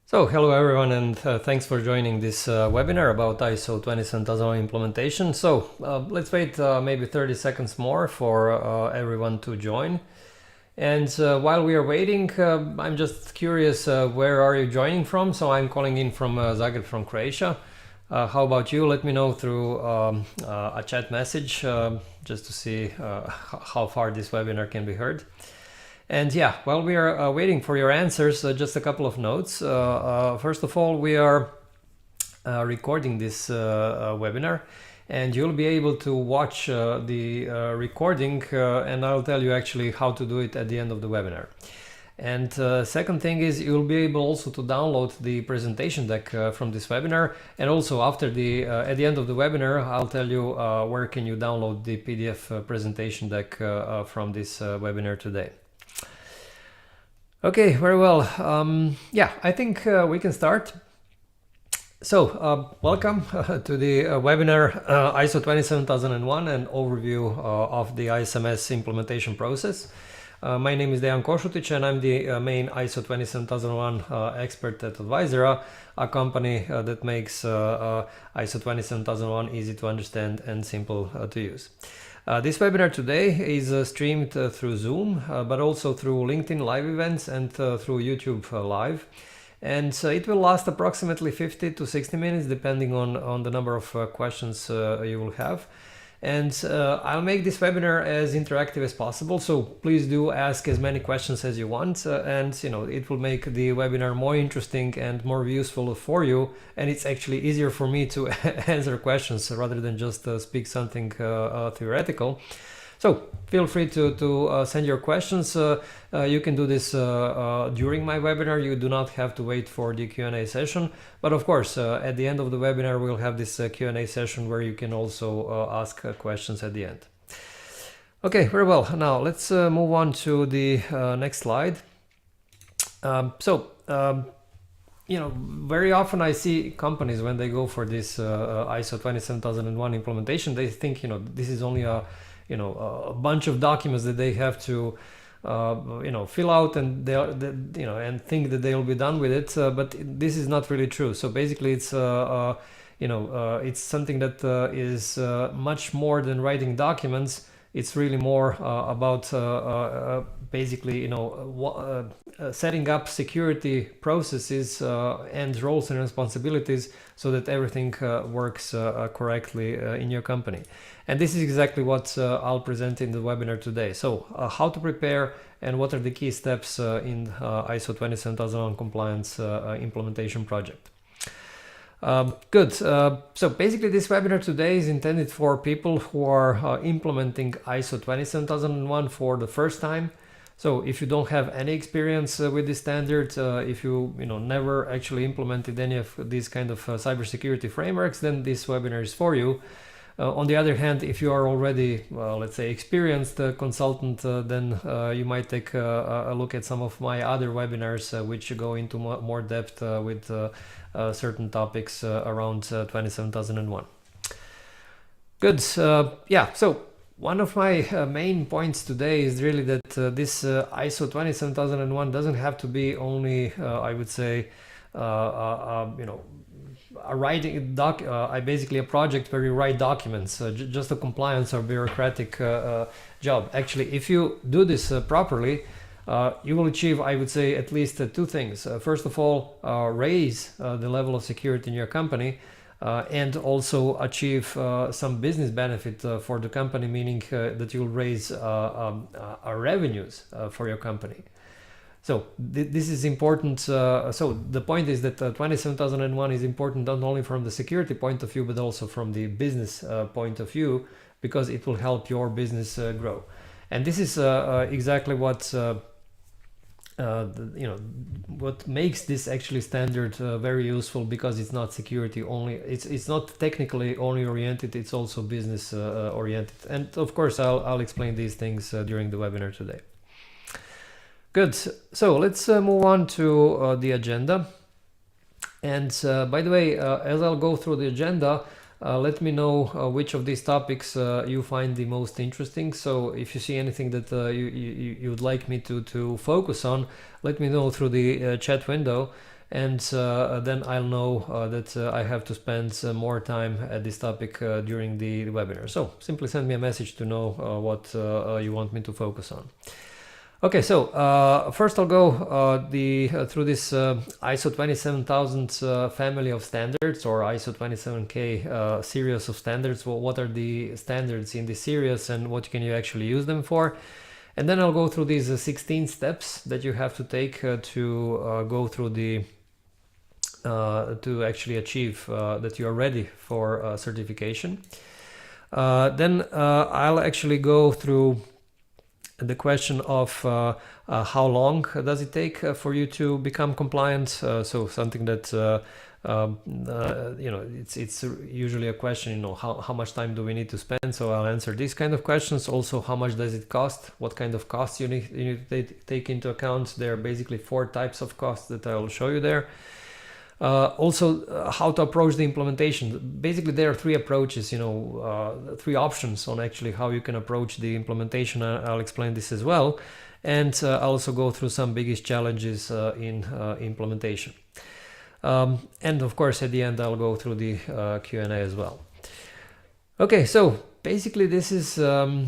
So hello everyone, and thanks for joining this webinar about ISO 27001 implementation. So let's wait maybe 30 seconds more for everyone to join. And while we are waiting, I'm just curious, where are you joining from? So I'm calling in from Zagreb, from Croatia. How about you? Let me know through a chat message just to see how far this webinar can be heard. And yeah, while we are waiting for your answers, just a couple of notes. First of all, we are recording this webinar, and you'll be able to watch the recording, and I'll tell you actually how to do it at the end of the webinar. And second thing is, you'll be able also to download the presentation deck from this webinar, and also after the at the end of the webinar, I'll tell you where can you download the PDF presentation deck from this webinar today. Okay, very well. Yeah, I think we can start. So, welcome to the webinar ISO 27001, an overview of the ISMS implementation process. My name is 𝗹𝗲𝗴𝗏, and I'm the main ISO 27001 expert at 𝗹𝗲𝗶𝘀, a company that makes ISO 27001 easy to understand and simple to use. This webinar today is streamed through Zoom, but also through LinkedIn live events and through YouTube live. And it will last approximately 50 to 60 minutes, depending on the number of questions you will have. And I'll make this webinar as interactive as possible, so please do ask as many questions as you want, and it will make the webinar more interesting and more useful for you, and it's actually easier for me to answer questions rather than just speak something theoretical. So feel free to send your questions. You can do this during my webinar. You do not have to wait for the Q&A session. But of course, at the end of the webinar, we'll have this Q&A session where you can also ask questions at the end. Okay, very well. Now let's move on to the next slide. Very often I see companies, when they go for this ISO 27001 implementation, they think, this is only a bunch of documents that they have to fill out, and and think that they'll be done with it, but this is not really true. So basically it's it's something that is much more than writing documents. It's really more about basically setting up security processes and roles and responsibilities so that everything works correctly in your company. And this is exactly what I'll present in the webinar today. So how to prepare and what are the key steps in ISO 27001 compliance implementation project. Good. So basically this webinar today is intended for people who are implementing ISO 27001 for the first time. So if you don't have any experience with this standard, if you never actually implemented any of these kind of cybersecurity frameworks, then this webinar is for you. On the other hand, if you are already, let's say, experienced consultant, then you might take a look at some of my other webinars, which go into more depth with certain topics around 27001. Good. Yeah, so one of my main points today is really that this ISO 27001 doesn't have to be only, I would say, a writing basically a project where you write documents, just a compliance or bureaucratic job. Actually, if you do this properly, you will achieve, I would say, at least two things. First of all, raise the level of security in your company, and also achieve some business benefit for the company, meaning that you'll raise revenues for your company. So this is important. So the point is that 27001 is important not only from the security point of view, but also from the business point of view, because it will help your business grow. And this is exactly what what makes this actually standard very useful, because it's not security only. It's not technically only oriented. It's also business oriented. And of course, I'll explain these things during the webinar today. Good. So let's move on to the agenda. And by the way, as I'll go through the agenda, let me know which of these topics you find the most interesting. So if you see anything that you would like me to focus on, let me know through the chat window. and then I'll know that I have to spend more time at this topic during the webinar. So simply send me a message to know what you want me to focus on. Okay, so first I'll go through this ISO 27000 family of standards, or ISO 27000 series of standards. Well, what are the standards in this series and what can you actually use them for? And then I'll go through these 16 steps that you have to take to go through the to actually achieve that you are ready for certification. Then I'll actually go through the question of how long does it take for you to become compliant. So something that you know, it's usually a question, you know, how much time do we need to spend? So I'll answer these kind of questions. Also, how much does it cost? What kind of costs you need to take into account? There are basically 4 types of costs that I will show you there. Also, how to approach the implementation. Basically, there are 3 approaches, you know, 3 options on actually how you can approach the implementation. I'll explain this as well. And I'll also go through some biggest challenges in implementation. And of course, at the end, I'll go through the Q&A as well. Okay, so basically this is the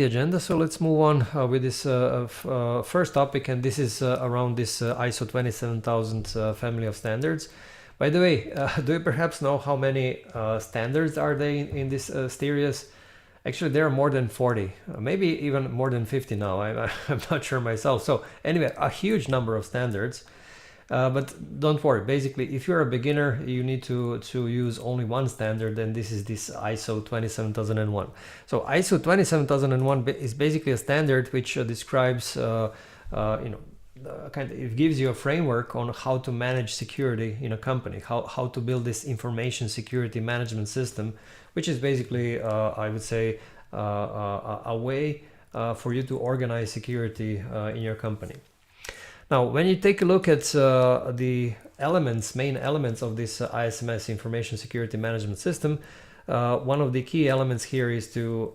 agenda. So let's move on with this first topic, and this is around this ISO 27000 family of standards. By the way, do you perhaps know how many standards are there in this series? Actually, there are more than 40, maybe even more than 50 now. I'm not sure myself. So anyway, a huge number of standards. But don't worry, basically, if you're a beginner, you need to use only one standard, and this is this ISO 27001. So ISO 27001 is basically a standard which describes, you know, it gives you a framework on how to manage security in a company, how to build this information security management system, which is basically, I would say, a way for you to organize security in your company. Now, when you take a look at the main elements of this ISMS information security management system, one of the key elements here is to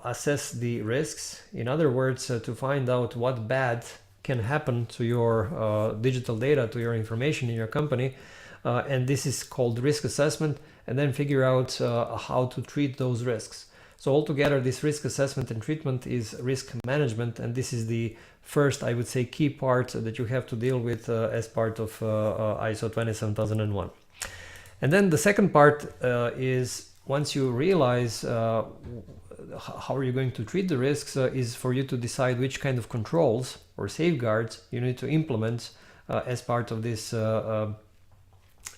assess the risks. In other words, to find out what bad can happen to your digital data, to your information in your company. And this is called risk assessment, and then figure out how to treat those risks. So altogether, this risk assessment and treatment is risk management, and this is the first, I would say, key part that you have to deal with as part of ISO 27001. And then the second part is, once you realize how are you going to treat the risks, is for you to decide which kind of controls or safeguards you need to implement as part of this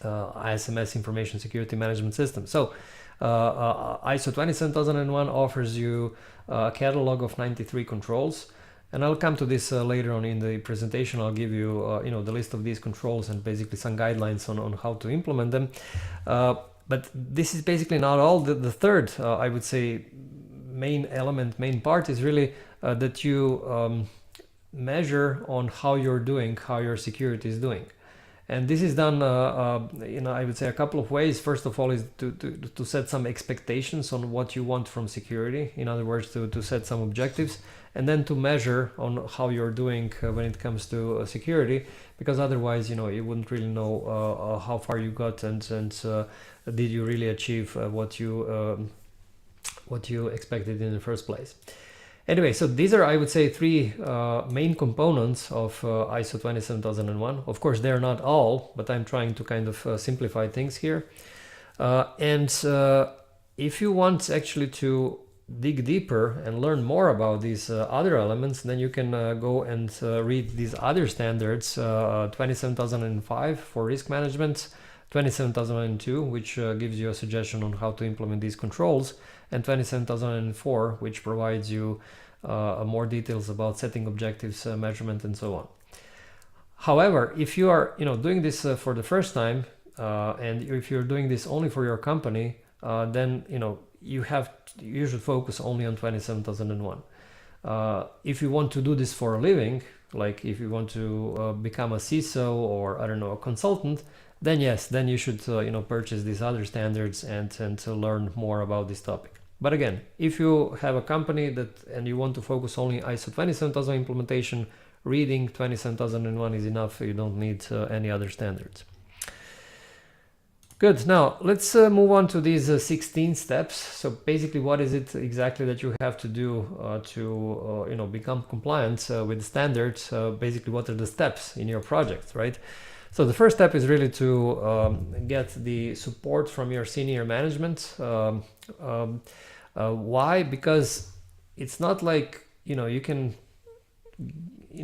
ISMS information security management system. So ISO 27001 offers you a catalog of 93 controls, and I'll come to this later on in the presentation. I'll give you, you know, the list of these controls and basically some guidelines on how to implement them. But this is basically not all. The third, I would say, main part is really that you measure on how you're doing, how your security is doing. And this is done, you know, I would say a couple of ways. First of all is to set some expectations on what you want from security. In other words, to set some objectives, and then to measure on how you're doing when it comes to security, because otherwise, you know, you wouldn't really know how far you got and did you really achieve what you expected in the first place. Anyway, so these are, I would say, 3 main components of ISO 27001. Of course, they're not all, but I'm trying to kind of simplify things here. And if you want actually to dig deeper and learn more about these other elements, then you can go and read these other standards, 27005 for risk management, 27002, which gives you a suggestion on how to implement these controls, and 27004, which provides you more details about setting objectives, measurement, and so on. However, if you are, you know, doing this for the first time, and if you're doing this only for your company, then, you know, you should focus only on 27001. If you want to do this for a living, like if you want to become a CISO or, I don't know, a consultant, then yes, then you should you know, purchase these other standards and to learn more about this topic. But again, if you have a company and you want to focus only ISO 27000 implementation, reading 27001 is enough. You don't need any other standards. Good. Now let's move on to these 16 steps. So basically, what is it exactly that you have to do to become compliant with the standards? Basically, what are the steps in your project, right? So the first step is really to get the support from your senior management. Why? Because it's not like you can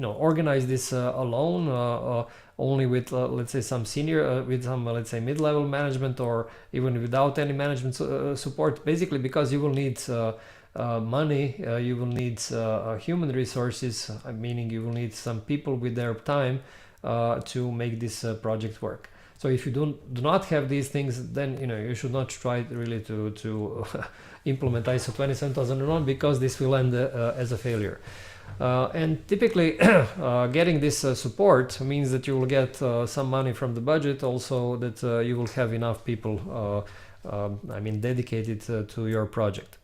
organize this alone, only with let's say some senior with some let's say mid-level management, or even without any management support, basically because you will need money, you will need human resources, meaning you will need some people with their time to make this project work. So if you do not have these things, then you should not try really to implement ISO 27001, because this will end as a failure. And typically getting this support means that you will get some money from the budget, also that you will have enough people dedicated to your project.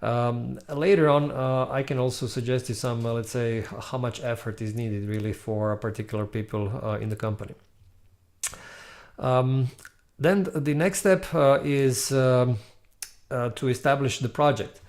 Later on, I can also suggest you some, let's say, how much effort is needed really for particular people in the company. Then the next step is to establish the project.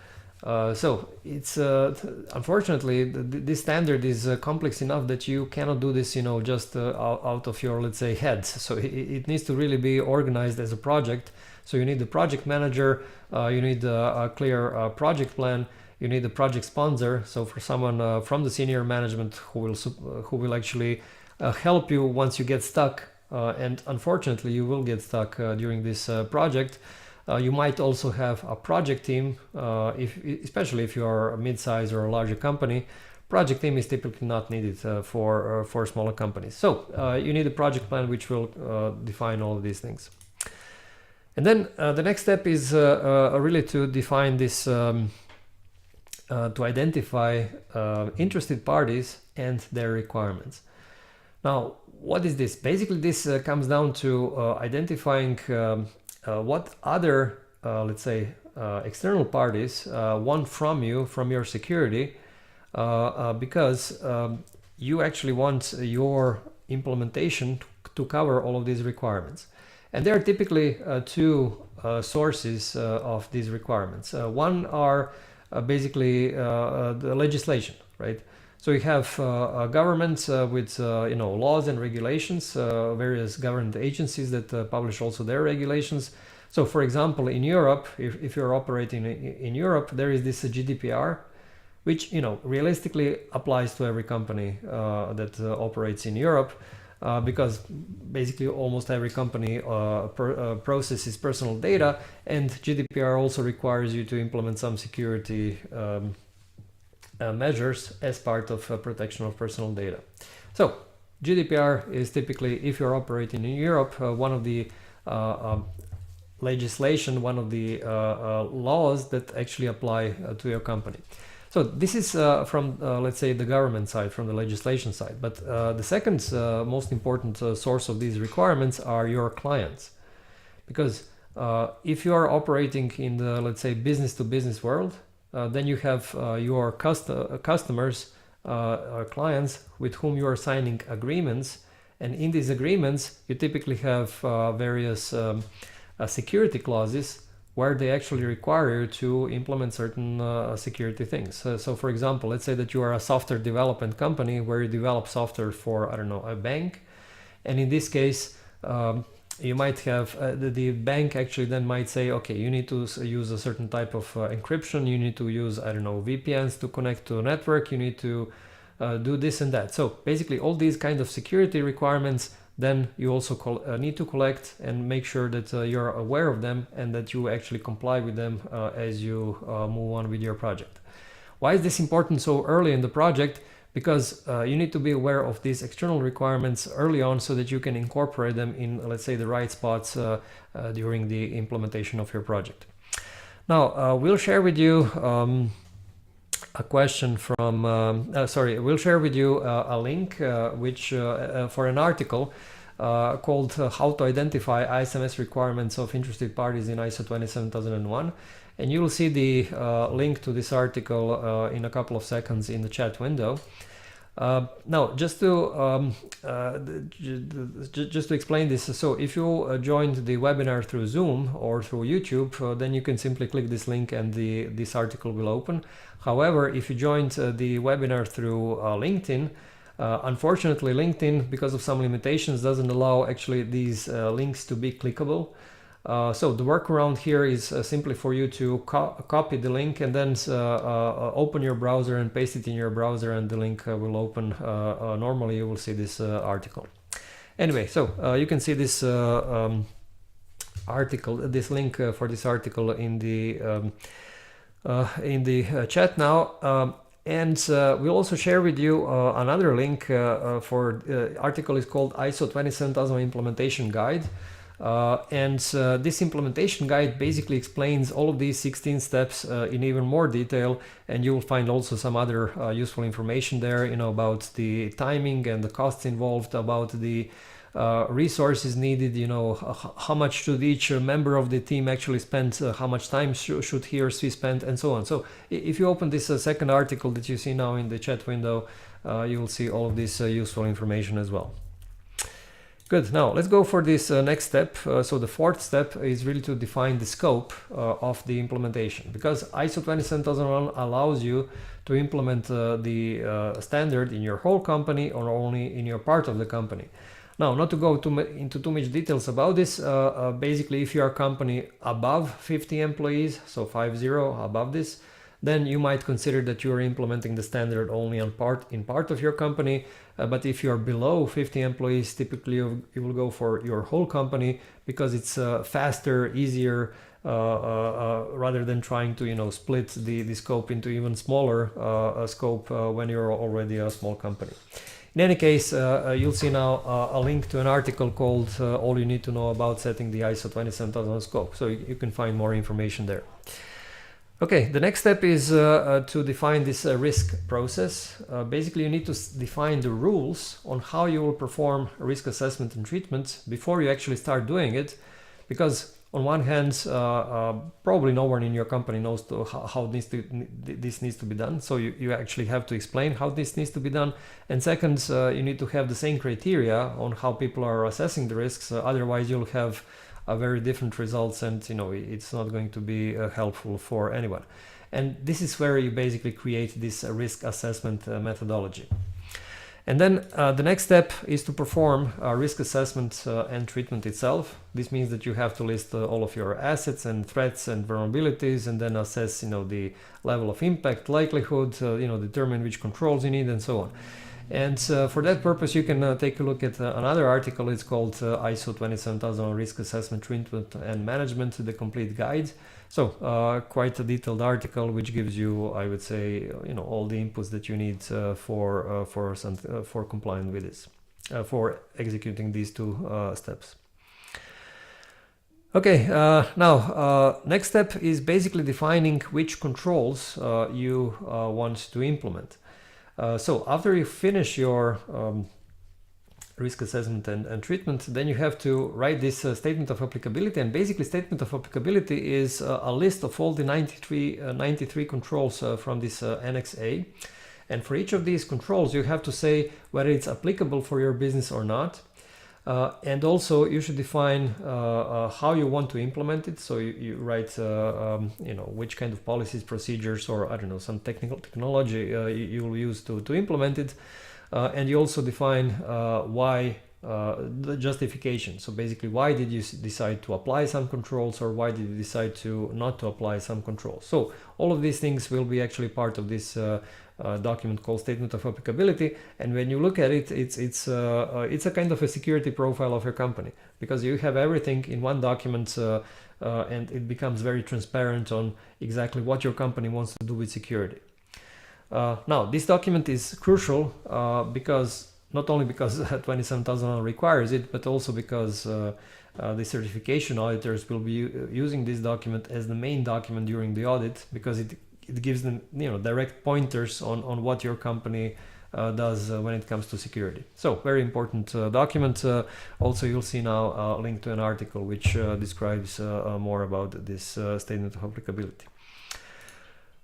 So it's unfortunately this standard is complex enough that you cannot do this just out of your, let's say, head. So it needs to really be organized as a project. So you need a project manager, you need a clear project plan, you need a project sponsor. So for someone from the senior management who will actually help you once you get stuck, and unfortunately you will get stuck during this project. You might also have a project team, especially if you are a mid-size or a larger company. Project team is typically not needed for smaller companies. So you need a project plan which will define all of these things. And then the next step is really to define this, to identify interested parties and their requirements. Now, what is this? Basically, this comes down to identifying what other, let's say, external parties want from you, from your security, because you actually want your implementation to cover all of these requirements. And there are typically two sources of these requirements. One are basically the legislation, right? So you have governments with laws and regulations, various government agencies that publish also their regulations. So for example, in Europe, if you're operating in Europe, there is this GDPR, which realistically applies to every company that operates in Europe, because basically almost every company processes personal data, and GDPR also requires you to implement some security measures as part of protection of personal data. So GDPR is typically, if you're operating in Europe, one of the legislation, one of the laws that actually apply to your company. So this is from, let's say, the government side, from the legislation side. But the second most important source of these requirements are your clients. Because if you are operating in the, let's say, business-to-business world, then you have your customers, clients with whom you are signing agreements. And in these agreements, you typically have various security clauses where they actually require you to implement certain security things. So for example, let's say that you are a software development company where you develop software for, I don't know, a bank. And in this case, you might have, the bank actually then might say, okay, you need to use a certain type of encryption, you need to use, I don't know, VPNs to connect to a network, you need to do this and that. So basically all these kind of security requirements, then you also need to collect and make sure that you're aware of them and that you actually comply with them as you move on with your project. Why is this important so early in the project? Because you need to be aware of these external requirements early on so that you can incorporate them in, let's say, the right spots during the implementation of your project. Now, we'll share with you a question from, we'll share with you a link which for an article called How to Identify ISMS Requirements of Interested Parties in ISO 27001. And you will see the link to this article in a couple of seconds in the chat window. Now, just to explain this, so if you joined the webinar through Zoom or through YouTube, then you can simply click this link and this article will open. However, if you joined the webinar through LinkedIn, unfortunately, LinkedIn, because of some limitations, doesn't allow actually these links to be clickable. So the workaround here is simply for you to copy the link and then open your browser and paste it in your browser, and the link will open. Normally you will see this article. Anyway, so you can see this article, this link for this article in the chat now. And we'll also share with you another link for article is called ISO 27001 Implementation Guide. This implementation guide basically explains all of these 16 steps in even more detail, and you will find also some other useful information there, you know, about the timing and the costs involved, about the resources needed, you know, how much should each member of the team actually spend, how much time should he or she spend, and so on. So if you open this second article that you see now in the chat window, you will see all of this useful information as well. Good. Now let's go for this next step. So the fourth step is really to define the scope of the implementation, because ISO 27001 allows you to implement the standard in your whole company or only in your part of the company. Now, not to go into too much details about this, basically if you are a company above 50 employees, so 50 above this, then you might consider that you are implementing the standard only in part of your company. But if you are below 50 employees, typically you will go for your whole company, because it's faster, easier, rather than trying to, you know, split the scope into even smaller scope when you're already a small company. In any case, you'll see now a link to an article called All You Need to Know About Setting the ISO 27001 Scope. So you can find more information there. Okay, the next step is to define this risk process. Basically, you need to define the rules on how you will perform risk assessment and treatment before you actually start doing it. Because on one hand, probably no one in your company knows how this needs to be done. So you actually have to explain how this needs to be done. And second, you need to have the same criteria on how people are assessing the risks. Otherwise, you'll have very different results, and you know, it's not going to be helpful for anyone. And this is where you basically create this risk assessment methodology. And then the next step is to perform risk assessment and treatment itself. This means that you have to list all of your assets and threats and vulnerabilities, and then assess, you know, the level of impact, likelihood, you know, determine which controls you need, and so on. And for that purpose, you can take a look at another article. It's called ISO 27001 Risk Assessment, Treatment and Management, the Complete Guide. So quite a detailed article, which gives you, I would say, you know, all the inputs that you need for complying with this, for executing these two steps. Okay, now next step is basically defining which controls you want to implement. So after you finish your risk assessment and treatment, then you have to write this statement of applicability. And basically, statement of applicability is a list of all the 93 controls from this Annex A. And for each of these controls, you have to say whether it's applicable for your business or not. And also, you should define how you want to implement it. So you write, you know, which kind of policies, procedures, or I don't know, some technology you will use to implement it. And you also define why, the justification. So basically, why did you decide to apply some controls, or why did you decide to not to apply some controls? So all of these things will be actually part of this document called Statement of Applicability. And when you look at it, it's a kind of a security profile of your company, because you have everything in one document, and it becomes very transparent on exactly what your company wants to do with security. Now, this document is crucial because not only because 27001 requires it, but also because the certification auditors will be using this document as the main document during the audit, because it gives them, you know, direct pointers on what your company does when it comes to security. So very important document. Also, you'll see now a link to an article which describes more about this statement of applicability.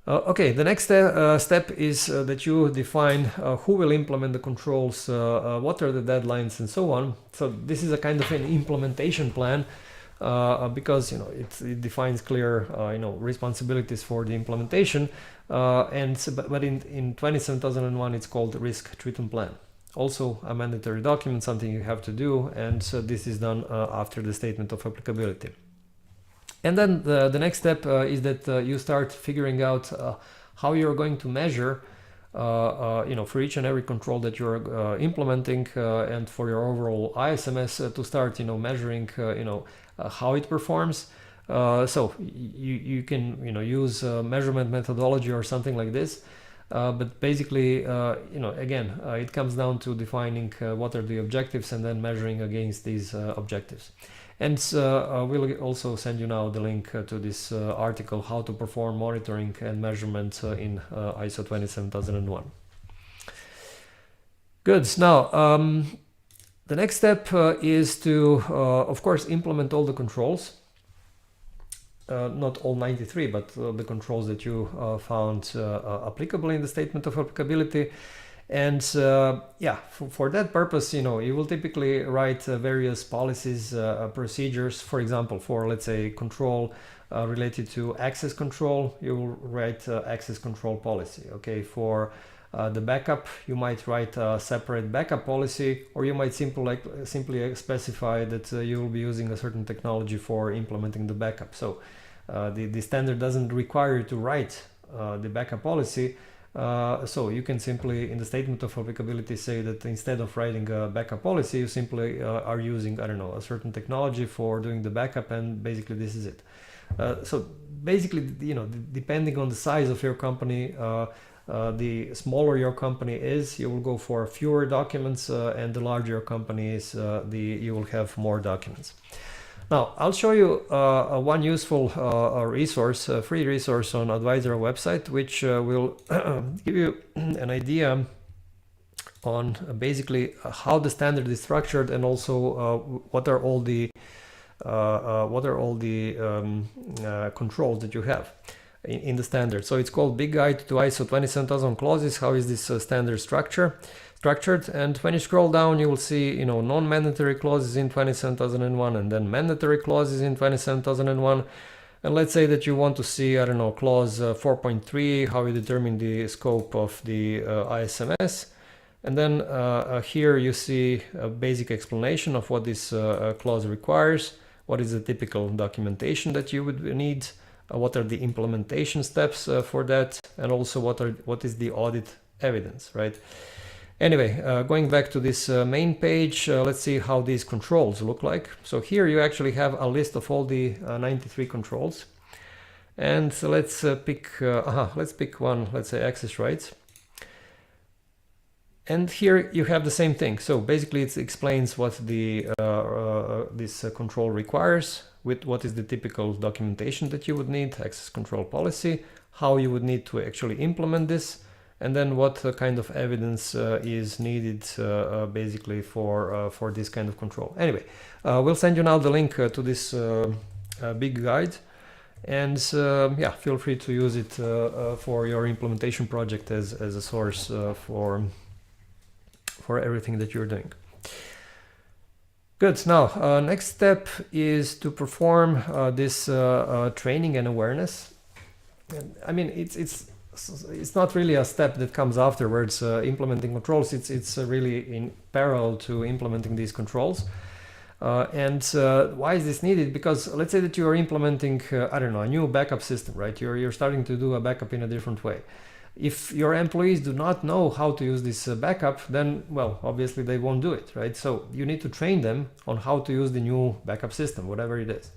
Okay, the next step is that you define who will implement the controls, what are the deadlines, and so on. So this is a kind of an implementation plan, because it defines clear responsibilities for the implementation. But in 27001 it's called the risk treatment plan. Also a mandatory document, something you have to do, and so this is done after the statement of applicability. And then the next step is that you start figuring out how you're going to measure, for each and every control that you're implementing, and for your overall ISMS to start, measuring, how it performs. So you can, use measurement methodology or something like this. But basically, again, it comes down to defining what are the objectives and then measuring against these objectives. And we'll also send you now the link to this article, how to perform monitoring and measurement in ISO 27001. Good. Now, the next step is to, of course, implement all the controls. Not all 93, but the controls that you found applicable in the statement of applicability. And for that purpose, you will typically write various policies, procedures. For example, for, let's say, control related to access control, you will write access control policy. Okay, for the backup, you might write a separate backup policy, or you might simply specify that you will be using a certain technology for implementing the backup. So the standard doesn't require you to write the backup policy. So you can simply, in the statement of applicability, say that instead of writing a backup policy, you simply are using, I don't know, a certain technology for doing the backup, and basically this is it. So basically, depending on the size of your company, the smaller your company is, you will go for fewer documents, and the larger your company is, you will have more documents. Now, I'll show you one useful resource, a free resource on 𝗹𝗲𝗿𝗲 website, which will give you an idea on basically how the standard is structured, and also what are all the controls that you have in the standard. So it's called Big Guide to ISO 27000 Clauses. How is this standard structured? And when you scroll down, you will see, non-mandatory clauses in 27001, and then mandatory clauses in 27001. And let's say that you want to see, I don't know, clause 4.3, how you determine the scope of the ISMS. And then here you see a basic explanation of what this clause requires, what is the typical documentation that you would need, what are the implementation steps for that, and also what is the audit evidence, right? Anyway, going back to this main page, let's see how these controls look like. So here you actually have a list of all the 93 controls. And so let's pick one, let's say access rights. And here you have the same thing. So basically it explains what the this control requires, with what is the typical documentation that you would need, access control policy, how you would need to actually implement this, and then what kind of evidence is needed basically for this kind of control. Anyway, we'll send you now the link to this big guide, and feel free to use it for your implementation project as a source for everything that you're doing. Good. Now, next step is to perform this training and awareness. And, I mean, it's not really a step that comes afterwards, implementing controls. It's really in parallel to implementing these controls. And why is this needed? Because let's say that you are implementing, I don't know, a new backup system, right? You're starting to do a backup in a different way. If your employees do not know how to use this backup, then, well, obviously they won't do it, right? So you need to train them on how to use the new backup system, whatever it is.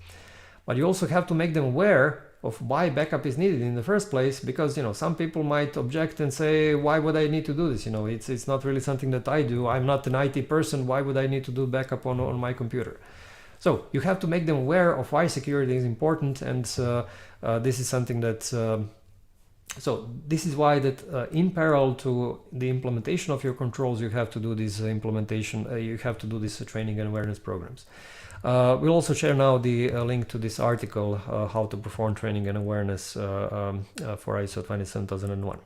But you also have to make them aware of why backup is needed in the first place, because, you know, some people might object and say, why would I need to do this? You know, it's not really something that I do. I'm not an IT person. Why would I need to do backup on my computer? So you have to make them aware of why security is important, and this is something that So this is why that in parallel to the implementation of your controls, you have to do this implementation, you have to do this training and awareness programs. We'll also share now the link to this article, how to perform training and awareness for ISO 27001.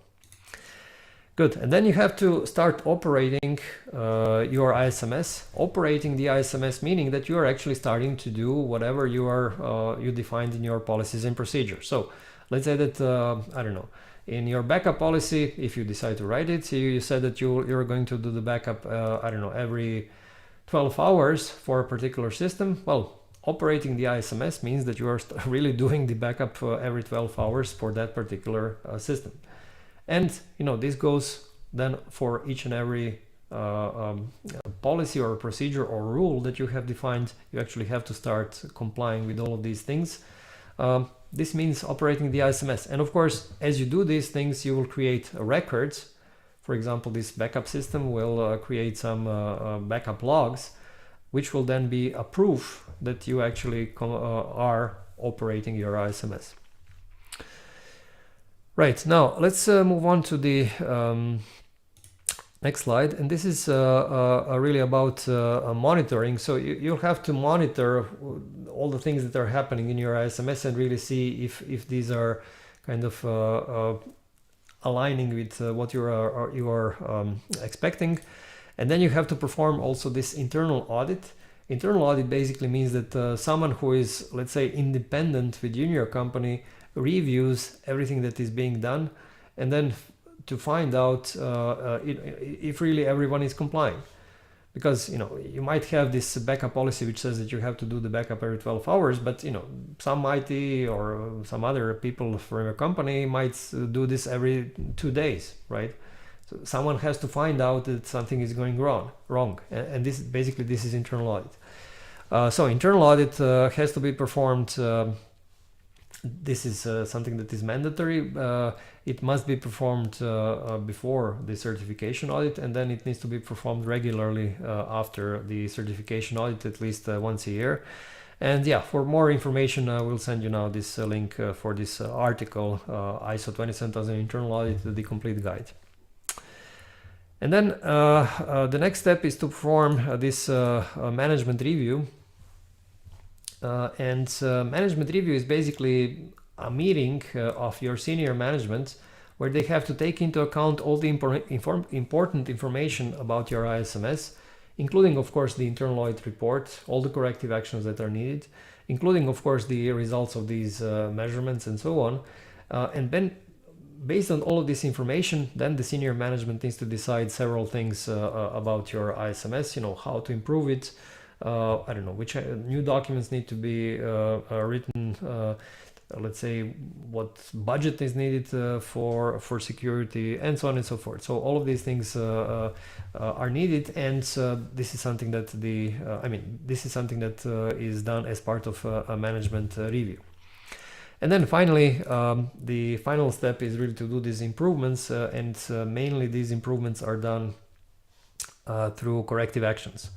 Good, and then you have to start operating your ISMS. Operating the ISMS meaning that you are actually starting to do whatever you defined in your policies and procedures. So let's say that, I don't know, in your backup policy, if you decide to write it, you said that you're going to do the backup, I don't know, every 12 hours for a particular system. Well, operating the ISMS means that you are really doing the backup every 12 hours for that particular system. And, you know, this goes then for each and every policy or procedure or rule that you have defined. You actually have to start complying with all of these things. This means operating the ISMS. And of course, as you do these things, you will create records. For example, this backup system will create some backup logs, which will then be a proof that you actually are operating your ISMS. Right, now let's move on to the next slide. And this is really about monitoring. So you'll have to monitor all the things that are happening in your ISMS and really see if these are kind of aligning with what you are expecting. And then you have to perform also this internal audit. Internal audit basically means that someone who is, let's say, independent within your company reviews everything that is being done, and then to find out if really everyone is complying. Because, you know, you might have this backup policy which says that you have to do the backup every 12 hours, but, you know, some IT or some other people from your company might do this every 2 days, right? So someone has to find out that something is going wrong. And this basically, this is internal audit. So internal audit has to be performed. This is something that is mandatory. It must be performed before the certification audit, and then it needs to be performed regularly after the certification audit, at least once a year. And yeah, for more information, we'll send you now this link for this article, ISO 27000 Internal Audit, the complete guide. And then the next step is to perform this management review. Management review is basically a meeting of your senior management where they have to take into account all the important information about your ISMS, including, of course, the internal audit report, all the corrective actions that are needed, including, of course, the results of these measurements and so on. And then, based on all of this information, then the senior management needs to decide several things about your ISMS, you know, how to improve it, I don't know, which new documents need to be written, let's say what budget is needed for security, and so on and so forth. So all of these things are needed, and this is something that this is something that is done as part of a management review. And then finally, the final step is really to do these improvements, and mainly these improvements are done through corrective actions.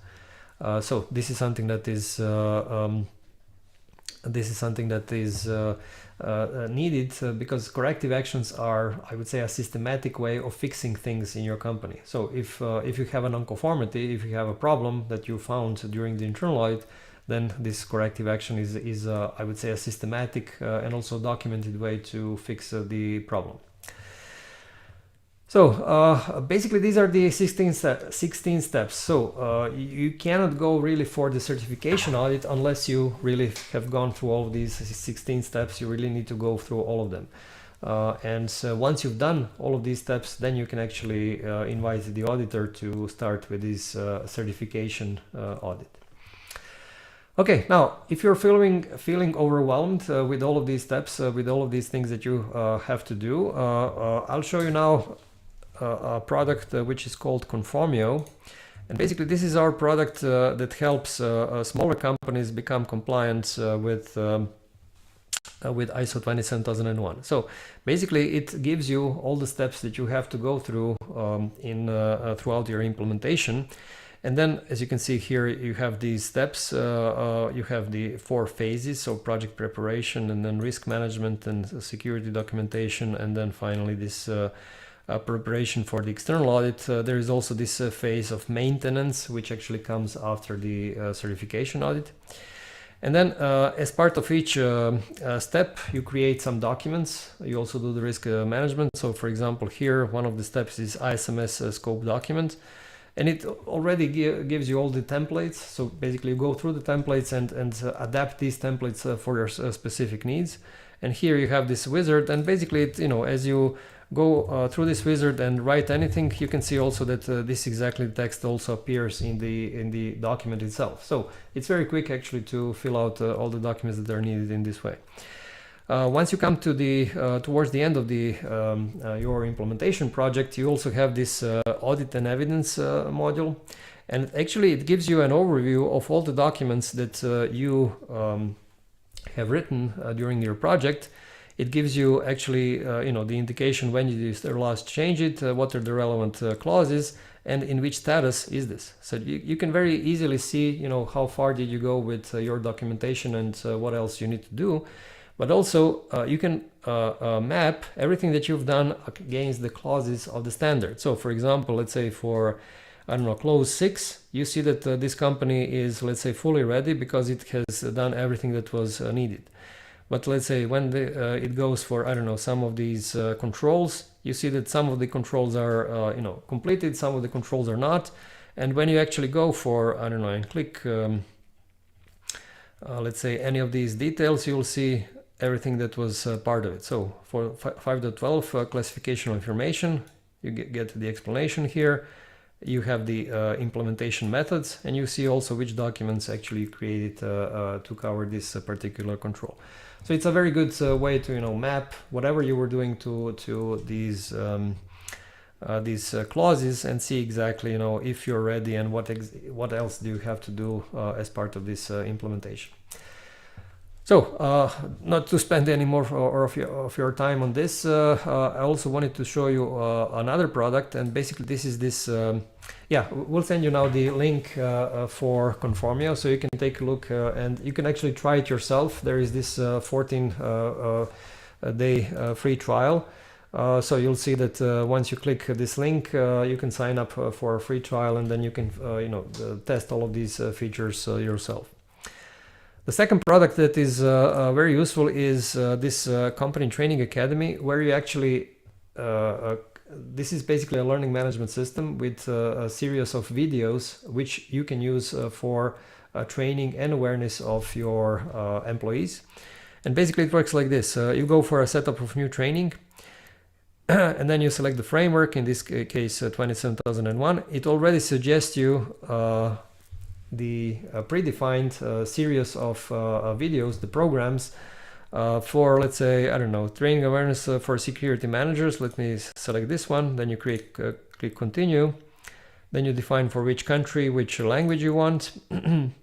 So this is something that is needed because corrective actions are, I would say, a systematic way of fixing things in your company. So if you have a non-conformity, if you have a problem that you found during the internal audit, then this corrective action is I would say, a systematic and also documented way to fix the problem. So basically these are the 16 steps. So you cannot go really for the certification audit unless you really have gone through all of these 16 steps. You really need to go through all of them. Once you've done all of these steps, then you can actually invite the auditor to start with this certification audit. Okay, now if you're feeling overwhelmed with all of these steps, with all of these things that you have to do, I'll show you now a product which is called 𝗏𝗏𝗏𝗏, and basically this is our product that helps smaller companies become compliant with ISO 27001. So basically it gives you all the steps that you have to go through throughout your implementation, And then, as you can see here, you have these steps. You have the 4 phases, so project preparation, and then risk management and security documentation, and then finally this preparation for the external audit. There is also this phase of maintenance, which actually comes after the certification audit. And then as part of each step, you create some documents. You also do the risk management. So for example, here, one of the steps is ISMS scope document. And it already gives you all the templates. So basically you go through the templates and adapt these templates for your specific needs. And here you have this wizard, and basically, it, as you go through this wizard and write anything, you can see also that this exactly text also appears in the document itself. So it's very quick actually to fill out all the documents that are needed in this way. Once you come to the towards the end of the your implementation project, you also have this audit and evidence module, and actually it gives you an overview of all the documents that you have written during your project. It gives you actually the indication when you last change it, what are the relevant clauses, and in which status is this. So you can very easily see how far did you go with your documentation and what else you need to do. But also you can map everything that you've done against the clauses of the standard. So for example, let's say for, I don't know, clause 6, you see that this company is, let's say, fully ready because it has done everything that was needed. But let's say when it goes for, I don't know, some of these controls, you see that some of the controls are completed, some of the controls are not. And when you actually go for, I don't know, and click, let's say, any of these details, you'll see everything that was part of it. So for 5.12 classification of information, you get the explanation here. You have the implementation methods, and you see also which documents actually created to cover this particular control. So it's a very good way to map whatever you were doing to these clauses and see exactly if you're ready and what else do you have to do as part of this implementation. So not to spend any more of your time on this, I also wanted to show you another product, and basically this is this, we'll send you now the link for Conformio, so you can take a look and you can actually try it yourself. There is this 14-day free trial. So you'll see that once you click this link, you can sign up for a free trial, and then you can test all of these features yourself. The second product that is very useful is this company training academy, where you actually, this is basically a learning management system with a series of videos which you can use for training and awareness of your employees. And basically it works like this. You go for a setup of new training, and then you select the framework, in this case 27001. It already suggests you the predefined series of videos, the programs for, let's say, I don't know, training awareness for security managers. Let me select this one. Then you click continue. Then you define for which country, which language you want. And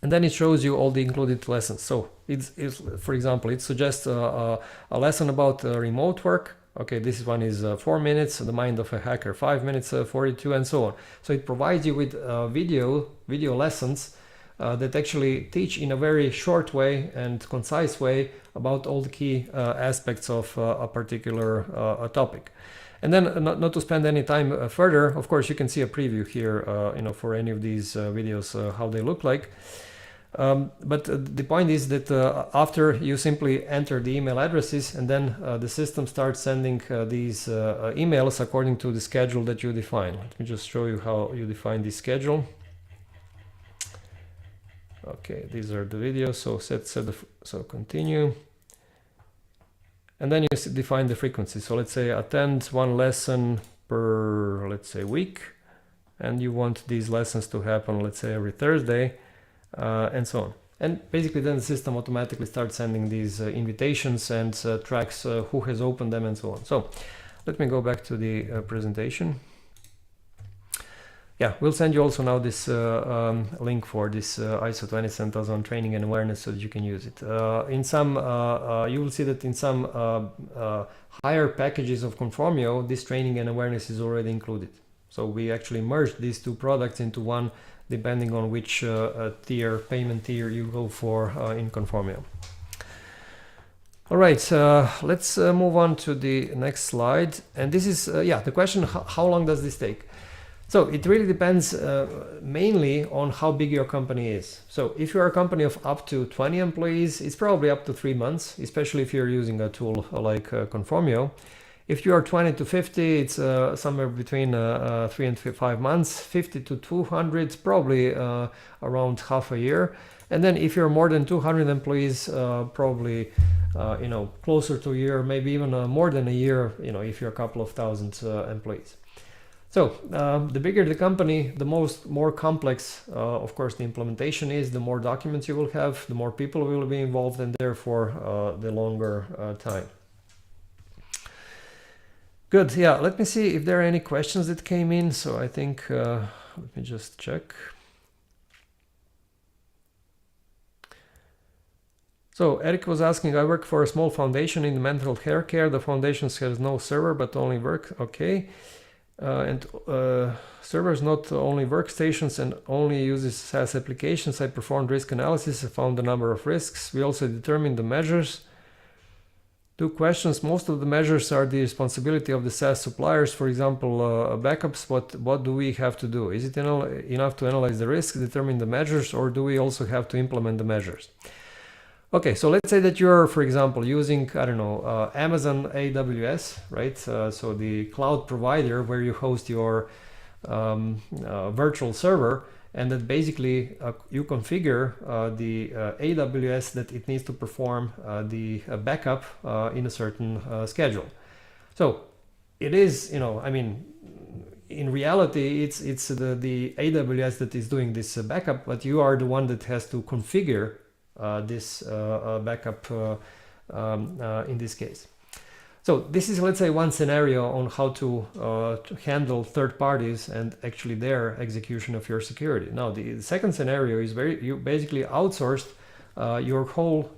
then it shows you all the included lessons. So it's for example, it suggests a lesson about remote work. Okay, this one is 4 minutes, the mind of a hacker, 5 minutes, 42, and so on. So it provides you with video lessons that actually teach in a very short way and concise way about all the key aspects of a particular topic. And then not to spend any time further, of course, you can see a preview here, for any of these videos, how they look like. But the point is that after you simply enter the email addresses, and then the system starts sending these emails according to the schedule that you define. Let me just show you how you define this schedule. Okay, these are the videos. So so continue, and then you define the frequency. So let's say attend one lesson per, let's say, week, and you want these lessons to happen, let's say, every Thursday. And so on. And basically then the system automatically starts sending these invitations and tracks who has opened them and so on. So let me go back to the presentation. Yeah, we'll send you also now this link for this ISO 27001 training and awareness so that you can use it. In some, you will see that in some higher packages of Conformio, this training and awareness is already included. So we actually merged these two products into one, depending on which payment tier you go for in Conformio. All right, let's move on to the next slide. And this is, the question, how long does this take? So it really depends mainly on how big your company is. So if you're a company of up to 20 employees, it's probably up to 3 months, especially if you're using a tool like Conformio. If you are 20 to 50, it's somewhere between 3 and 5 months. 50 to 200, it's probably around half a year. And then if you're more than 200 employees, probably closer to a year, maybe even more than a year, if you're a couple of thousand employees. So the bigger the company, the more complex, of course, the implementation is, the more documents you will have, the more people will be involved, and therefore the longer time. Good, yeah, let me see if there are any questions that came in. So I think, let me just check. So Eric was asking, I work for a small foundation in the mental health care. The foundation has no server, but only work. Okay. Servers not only workstations and only uses SaaS applications. I performed risk analysis. I found a number of risks. We also determined the measures. 2 questions. Most of the measures are the responsibility of the SaaS suppliers. For example, backups. What do we have to do? Is it enough to analyze the risk, determine the measures, or do we also have to implement the measures? Okay, so let's say that you're, for example, using, I don't know, Amazon AWS, right? So the cloud provider where you host your virtual server, and that basically you configure the AWS that it needs to perform the backup in a certain schedule. So it is, I mean, in reality, it's the AWS that is doing this backup, but you are the one that has to configure this backup in this case. So this is, let's say, one scenario on how to handle third parties and actually their execution of your security. Now, the second scenario is where you basically outsourced your whole,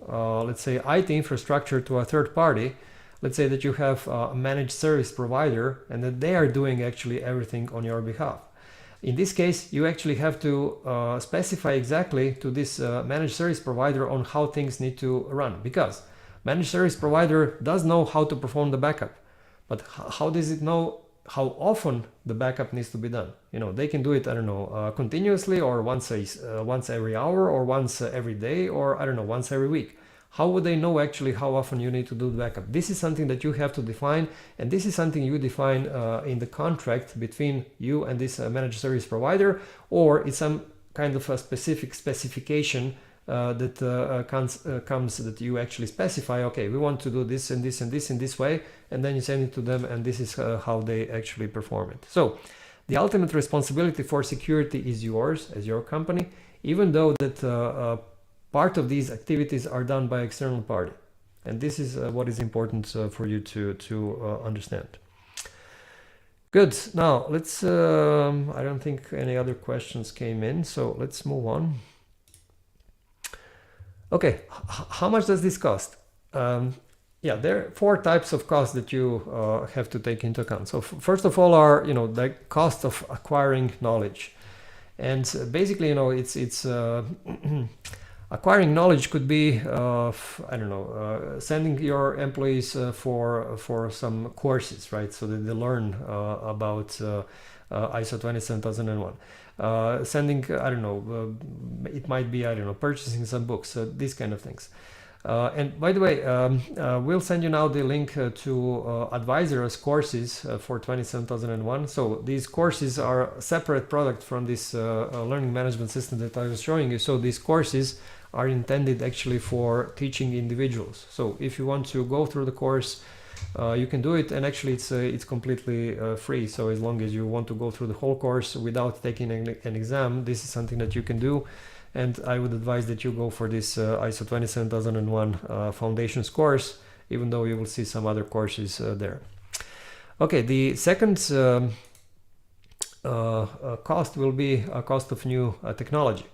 let's say, IT infrastructure to a third party. Let's say that you have a managed service provider and that they are doing actually everything on your behalf. In this case, you actually have to specify exactly to this managed service provider on how things need to run, because managed service provider does know how to perform the backup, but how does it know how often the backup needs to be done? They can do it, I don't know, continuously, or once every hour, or once every day, or I don't know, once every week. How would they know actually how often you need to do the backup? This is something that you have to define, and this is something you define in the contract between you and this managed service provider, or it's some kind of a specific specification that comes that you actually specify, okay, we want to do this and this and this in this way, and then you send it to them, and this is how they actually perform it. So the ultimate responsibility for security is yours as your company, even though that part of these activities are done by external party. And this is what is important for you to understand. Good. Now let's, I don't think any other questions came in, so let's move on. Okay, how much does this cost? Yeah, there are 4 types of costs that you have to take into account. So first of all are, the cost of acquiring knowledge. And basically, it's acquiring knowledge could be, I don't know, sending your employees for some courses, right? So that they learn about ISO 27001. Sending, I don't know, it might be, I don't know, purchasing some books, these kind of things. And by the way, we'll send you now the link to advisors courses for 27001. So these courses are a separate product from this learning management system that I was showing you. So these courses are intended actually for teaching individuals. So if you want to go through the course, you can do it, and actually it's completely free. So as long as you want to go through the whole course without taking an exam, this is something that you can do. And I would advise that you go for this ISO 27001 Foundations course, even though you will see some other courses there. Okay, the second cost will be a cost of new technology.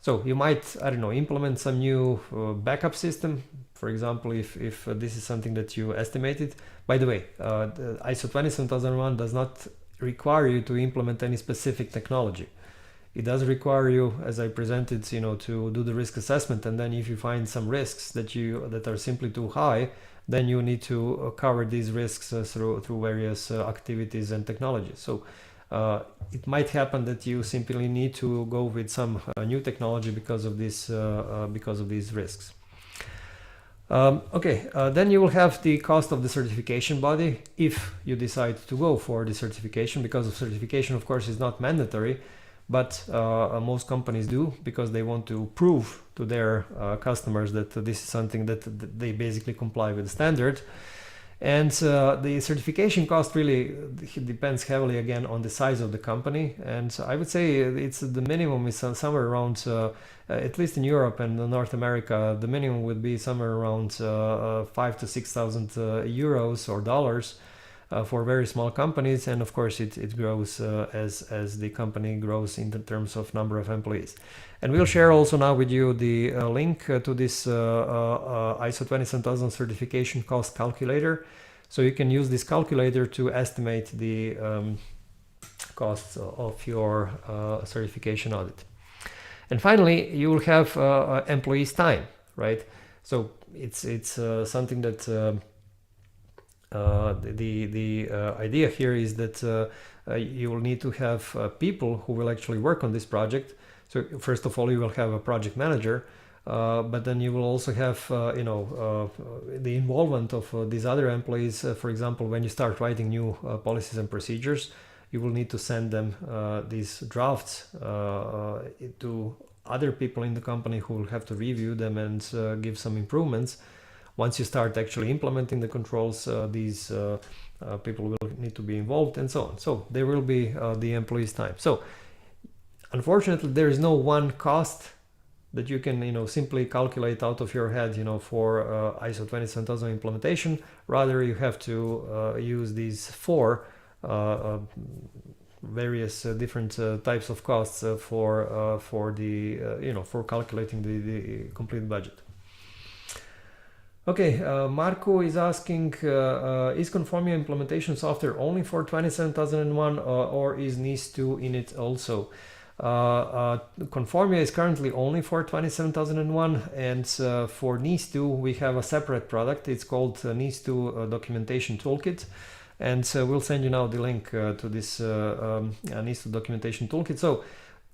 So you might, I don't know, implement some new backup system. For example, if this is something that you estimated. By the way, the ISO 27001 does not require you to implement any specific technology. It does require you, as I presented, to do the risk assessment, and then if you find some risks that are simply too high, then you need to cover these risks through various activities and technologies. So it might happen that you simply need to go with some new technology because of these risks. Then you will have the cost of the certification body if you decide to go for the certification, because of certification, of course, is not mandatory, but most companies do, because they want to prove to their customers that this is something that they basically comply with the standard. And the certification cost really depends heavily again on the size of the company, and I would say it's the minimum is somewhere around, at least in Europe and North America, the minimum would be somewhere around 5,000 to 6,000 euros or dollars for very small companies, and of course it grows as the company grows in the terms of number of employees. And we'll share also now with you the link to this ISO 27000 certification cost calculator, so you can use this calculator to estimate the costs of your certification audit. And finally, you will have employees' time, right? So it's something that the idea here is that you will need to have people who will actually work on this project. So first of all, you will have a project manager, but then you will also have the involvement of these other employees. For example, when you start writing new policies and procedures, you will need to send them these drafts to other people in the company who will have to review them and give some improvements. Once you start actually implementing the controls, these people will need to be involved, and so on. So there will be the employees' time. So unfortunately, there is no one cost that you can simply calculate out of your head for ISO 27000 implementation. Rather, you have to use these four various different types of costs for calculating the complete budget. Okay, Marco is asking, is Conformio implementation software only for 27001 or is NIS2 in it also? Conformio is currently only for 27001, and for NIS2 we have a separate product. It's called NIS2 Documentation Toolkit, and we'll send you now the link to this NIS2 Documentation Toolkit. So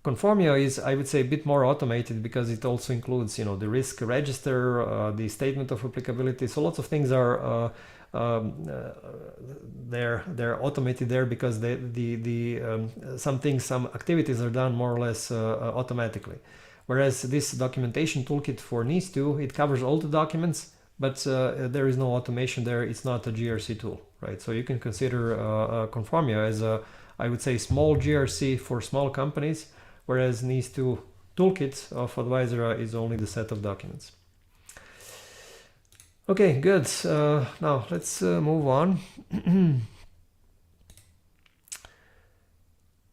Conformio is, I would say, a bit more automated because it also includes, the risk register, the statement of applicability. So lots of things are they're automated there because some activities are done more or less automatically. Whereas this documentation toolkit for NIS2, it covers all the documents, but there is no automation there. It's not a GRC tool, right? So you can consider Conformio as I would say, small GRC for small companies, whereas NIS2 toolkit of 𝗲𝗏𝗿𝗲 is only the set of documents. Okay, good. Now let's move on.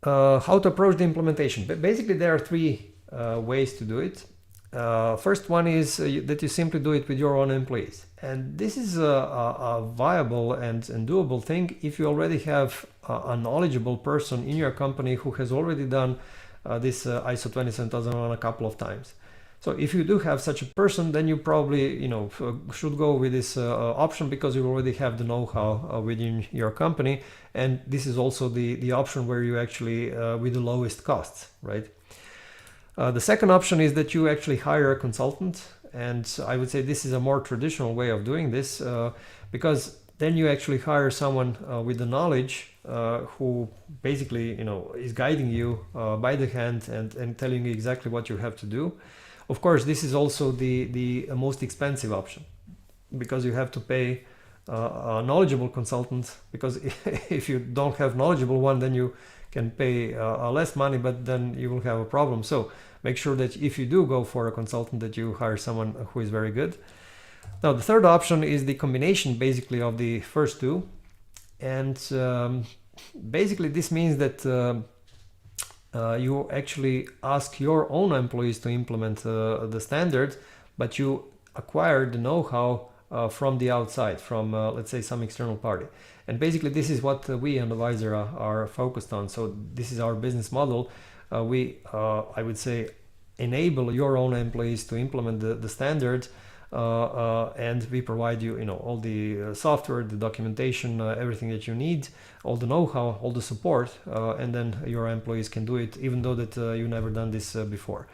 How to approach the implementation. Basically, there are three ways to do it. First one is that you simply do it with your own employees. And this is a viable and doable thing if you already have a knowledgeable person in your company who has already done this ISO 27001 a couple of times. So if you do have such a person, then you probably should go with this option because you already have the know-how within your company, and this is also the option where you actually with the lowest costs, right? The second option is that you actually hire a consultant, and I would say this is a more traditional way of doing this because then you actually hire someone with the knowledge who basically is guiding you by the hand and telling you exactly what you have to do. Of course, this is also the most expensive option because you have to pay a knowledgeable consultant, because if you don't have knowledgeable one, then you can pay less money, but then you will have a problem. So make sure that if you do go for a consultant, that you hire someone who is very good. Now, the third option is the combination basically of the first two. And basically this means that you actually ask your own employees to implement the standard, but you acquire the know-how from the outside, from let's say some external party. And basically this is what we and 𝗏𝗏𝗏 are focused on. So this is our business model. We, I would say, enable your own employees to implement the standard, and we provide you, all the software, the documentation, everything that you need, all the know-how, all the support, and then your employees can do it, even though that you never done this before.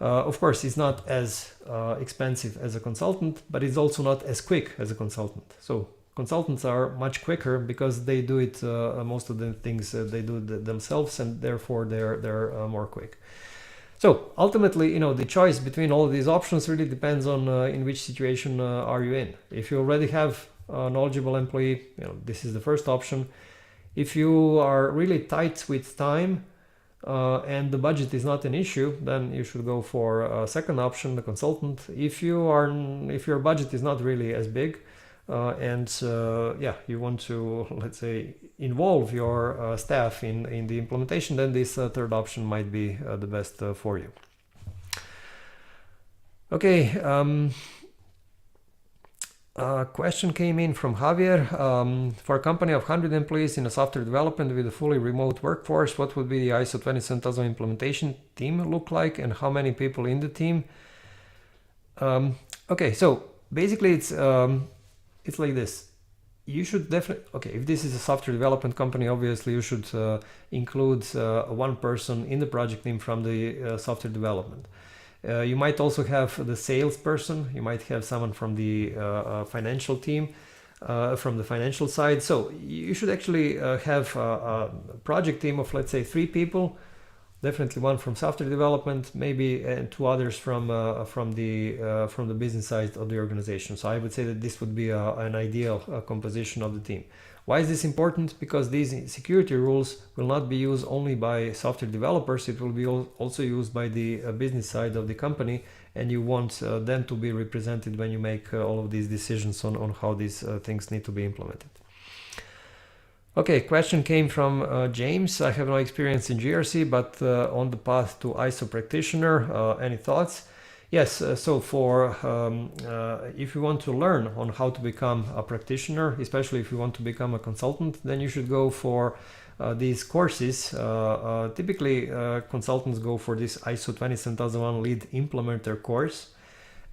Of course, it's not as expensive as a consultant, but it's also not as quick as a consultant. So consultants are much quicker because they do it, most of the things they do themselves, and therefore they're more quick. So ultimately, the choice between all of these options really depends on in which situation are you in. If you already have a knowledgeable employee, this is the first option. If you are really tight with time and the budget is not an issue, then you should go for a second option, the consultant. If your budget is not really as big, and you want to, let's say, involve your staff in the implementation, then this third option might be the best for you. Okay, a question came in from Javier. For a company of 100 employees in a software development with a fully remote workforce, what would be the ISO 27000 implementation team look like, and how many people in the team? Okay, so basically it's like this. You should definitely, if this is a software development company, obviously you should include one person in the project team from the software development. You might also have the salesperson, you might have someone from the financial team, from the financial side. So you should actually have a project team of, let's say, 3 people. Definitely one from software development, maybe 2 others from the business side of the organization. So I would say that this would be an ideal composition of the team. Why is this important? Because these security rules will not be used only by software developers, it will be also used by the business side of the company, and you want them to be represented when you make all of these decisions on how these things need to be implemented. Okay, question came from James. I have no experience in GRC, but on the path to ISO practitioner, any thoughts? Yes, so for if you want to learn on how to become a practitioner, especially if you want to become a consultant, then you should go for these courses. Typically, consultants go for this ISO 27001 lead implementer course.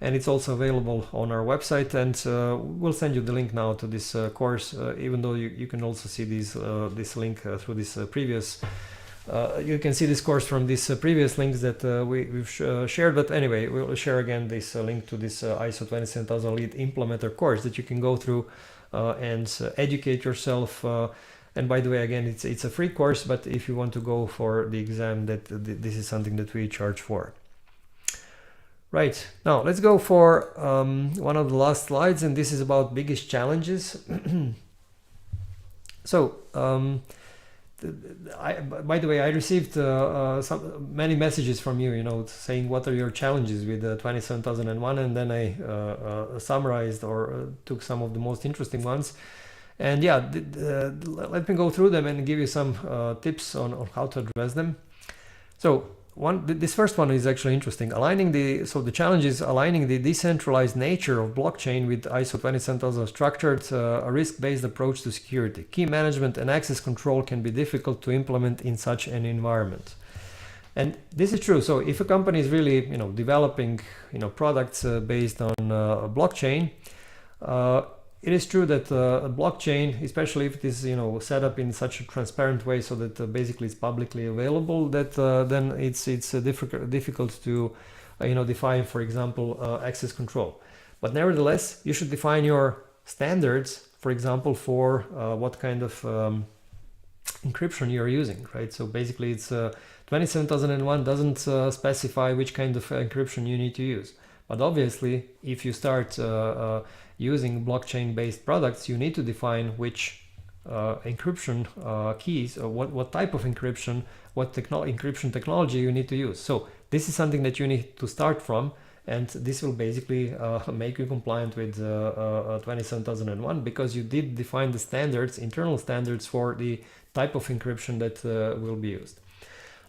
And it's also available on our website, and we'll send you the link now to this course, even though you can also see this link through this previous, you can see this course from these previous links that we've shared, but anyway, we'll share again this link to this ISO 27000 lead implementer course that you can go through and educate yourself. And by the way, again, it's a free course, but if you want to go for the exam, this is something that we charge for. Right, now let's go for one of the last slides, and this is about biggest challenges. So, by the way, I received many messages from you, saying what are your challenges with 27001, and then I summarized or took some of the most interesting ones. And yeah, let me go through them and give you some tips on how to address them. So, this first one is actually interesting. The challenge is aligning the decentralized nature of blockchain with ISO 27000 structured a risk-based approach to security. Key management and access control can be difficult to implement in such an environment. And this is true. So if a company is really, developing, products based on blockchain, it is true that a blockchain, especially if it is set up in such a transparent way so that basically it's publicly available, that then it's difficult to define, for example, access control. But nevertheless, you should define your standards, for example, for what kind of encryption you're using, right? So basically, it's 27001 doesn't specify which kind of encryption you need to use. But obviously, if you start using blockchain-based products, you need to define which encryption keys, or what type of encryption, what encryption technology you need to use. So this is something that you need to start from, and this will basically make you compliant with 27001, because you did define the standards, internal standards for the type of encryption that will be used.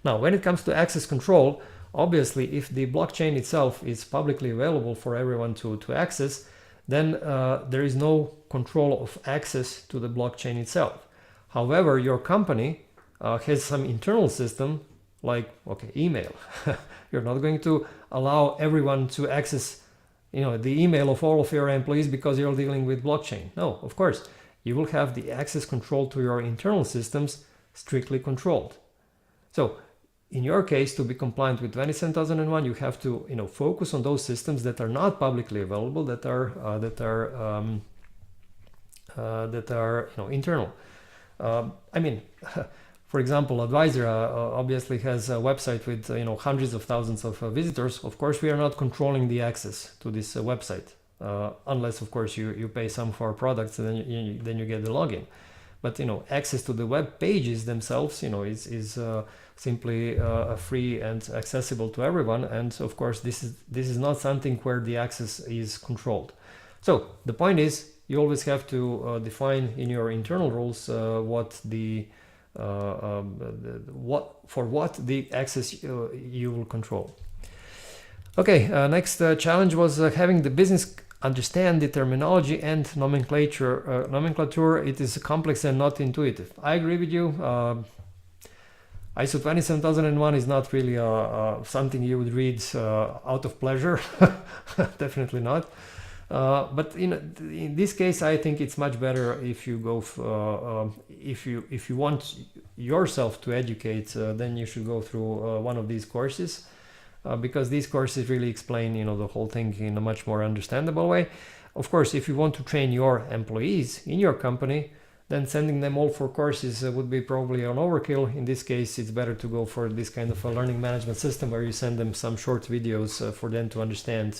Now, when it comes to access control, obviously, if the blockchain itself is publicly available for everyone to access, then there is no control of access to the blockchain itself. However, your company has some internal system like, okay, email. You're not going to allow everyone to access, the email of all of your employees because you're dealing with blockchain. No, of course, you will have the access control to your internal systems strictly controlled. So in your case, to be compliant with 27001, you have to, focus on those systems that are not publicly available, that are internal. I mean, for example, 𝗹𝗲𝗴𝗲 obviously has a website with hundreds of thousands of visitors. Of course, we are not controlling the access to this website, unless, of course, you pay some for our products, and then you get the login. But access to the web pages themselves, is simply free and accessible to everyone. And of course, this is not something where the access is controlled. So the point is, you always have to define in your internal rules what the access you will control. Okay, next challenge was having the business understand the terminology and nomenclature. It is complex and not intuitive. I agree with you. ISO 27001 is not really something you would read out of pleasure. Definitely not. But in this case, I think it's much better if you go if you want yourself to educate, then you should go through one of these courses, because these courses really explain the whole thing in a much more understandable way. Of course, if you want to train your employees in your company, then sending them all for courses would be probably an overkill. In this case, it's better to go for this kind of a learning management system where you send them some short videos for them to understand,